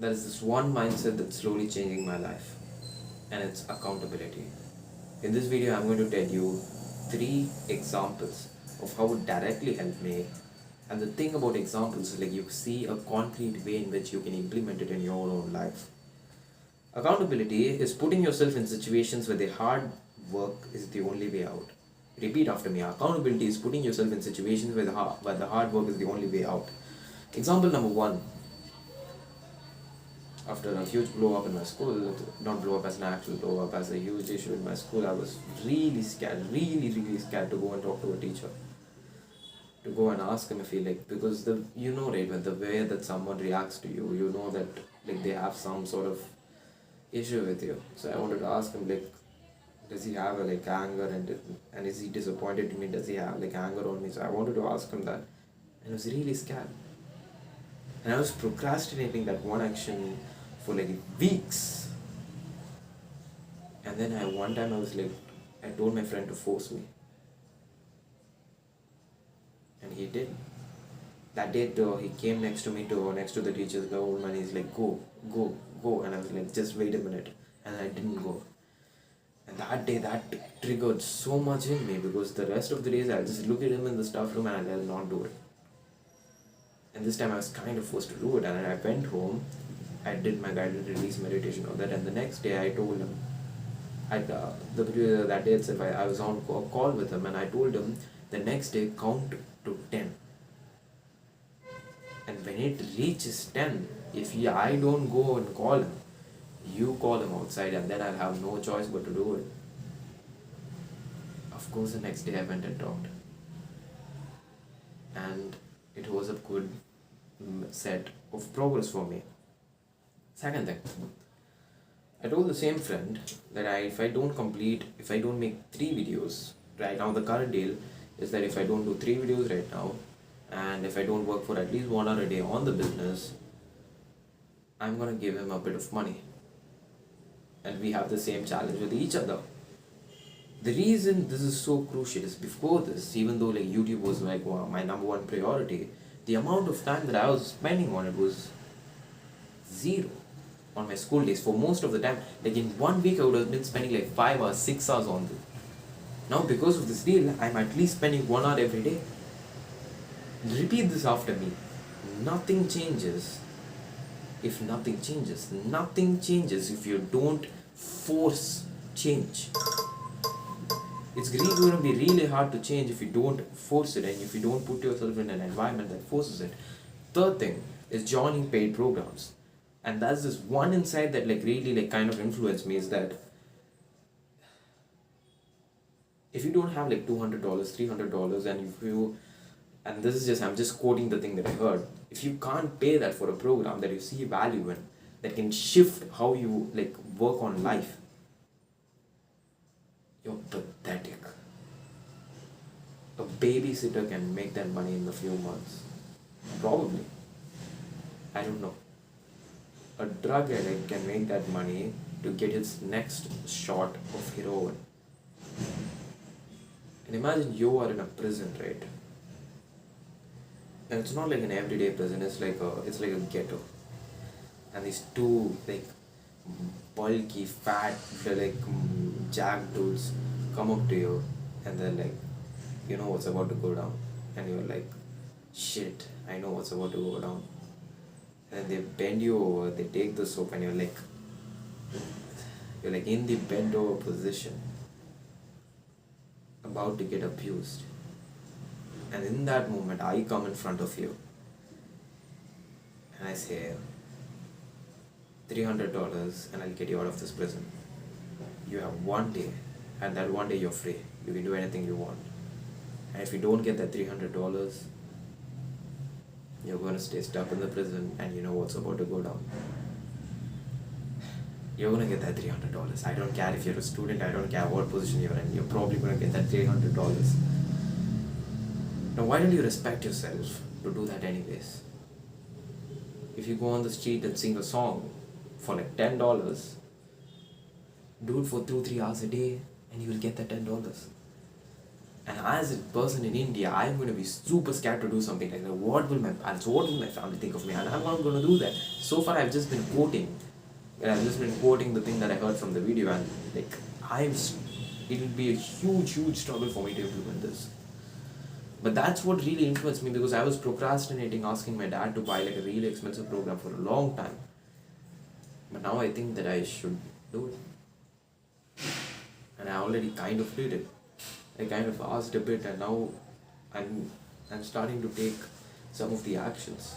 there is this one mindset that's slowly changing my life, and it's accountability. In this video, I'm going to tell you three examples of how it directly helped me. And the thing about examples is like you see a concrete way in which you can implement it in your own life. Accountability is putting yourself in situations where the hard work is the only way out. Repeat after me. Accountability is putting yourself in situations where the hard work is the only way out. Example number one. After a huge blow up in my school, not blow up as an actual blow up, as a huge issue in my school, I was really scared, really scared to go and talk to a teacher. To go and ask him if he like, because right, when the way that someone reacts to you, you know that like they have some sort of issue with you. So I wanted to ask him like, does he have a, like anger and is he disappointed in me? Does he have like anger on me? So I wanted to ask him that, and I was really scared. And I was procrastinating that one action for like weeks. And then one time I told my friend to force me, and he did. That day, he came next to me, next to the teacher's room, and he's like, go, and I was like, just wait a minute, and I didn't go. And that day, that triggered so much in me, because the rest of the days I'll just look at him in the staff room and I'll not do it. And this time I was kind of forced to do it, and I went home. I did my guided release meditation on that, and the next day I told him, that day itself, I was on a call with him, and I told him the next day count to 10. And when it reaches 10, if I don't go and call him, you call him outside, and then I'll have no choice but to do it. Of course, the next day I went and talked. And it was a good set of progress for me. Second thing, I told the same friend that if I don't make 3 videos, right now the current deal is that if I don't do 3 videos right now, and if I don't work for at least 1 hour a day on the business, I'm gonna give him a bit of money. And we have the same challenge with each other. The reason this is so crucial is before this, even though like YouTube was like my number one priority, the amount of time that I was spending on it was zero on my school days. For most of the time, like in 1 week I would have been spending like 5 or 6 hours on this. Now because of this deal, I'm at least spending 1 hour every day. Repeat this after me. Nothing changes if nothing changes. Nothing changes if you don't force change. It's going to be really hard to change if you don't force it, and if you don't put yourself in an environment that forces it. Third thing is joining paid programs. And that's this one insight that like really like kind of influenced me, is that if you don't have like $200, $300, and this is just, I'm just quoting the thing that I heard, if you can't pay that for a program that you see value in, that can shift how you like work on life, you're pathetic. A babysitter can make that money in a few months. Probably. I don't know. A drug addict can make that money to get its next shot of heroin. And imagine you are in a prison, right? And it's not like an everyday prison, it's like a ghetto. And these two like bulky, fat, like jack dudes come up to you, and they're like, you know what's about to go down, and you're like, shit, I know what's about to go down. And they bend you over, they take the soap, and you're like in the bent over position, about to get abused. And in that moment, I come in front of you and I say, $300 and I'll get you out of this prison. You have 1 day, and that 1 day you're free. You can do anything you want. And if you don't get that $300, you're going to stay stuck in the prison, and you know what's about to go down. You're going to get that $300. I don't care if you're a student, I don't care what position you're in, you're probably going to get that $300. Now, why don't you respect yourself to do that anyways? If you go on the street and sing a song for like $10, do it for 2-3 hours a day, and you will get that $10. And as a person in India, I'm going to be super scared to do something like that. What will my parents, what will my family think of me? And I'm not going to do that. So far, I've just been quoting. I've just been quoting the thing that I heard from the video, and like, it'll be a huge, huge struggle for me to implement this. But that's what really influenced me, because I was procrastinating asking my dad to buy like a really expensive program for a long time. But now I think that I should do it. And I already kind of did it. I kind of asked a bit, and now I'm I'm starting to take some of the actions.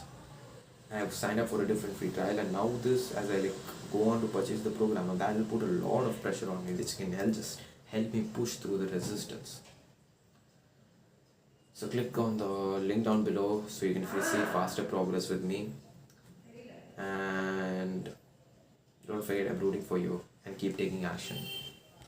I have signed up for a different free trial, and now this, as I like go on to purchase the program, and that will put a lot of pressure on me, which can help me push through the resistance. So click on the link down below so you can see faster progress with me, and don't forget I'm rooting for you, and keep taking action.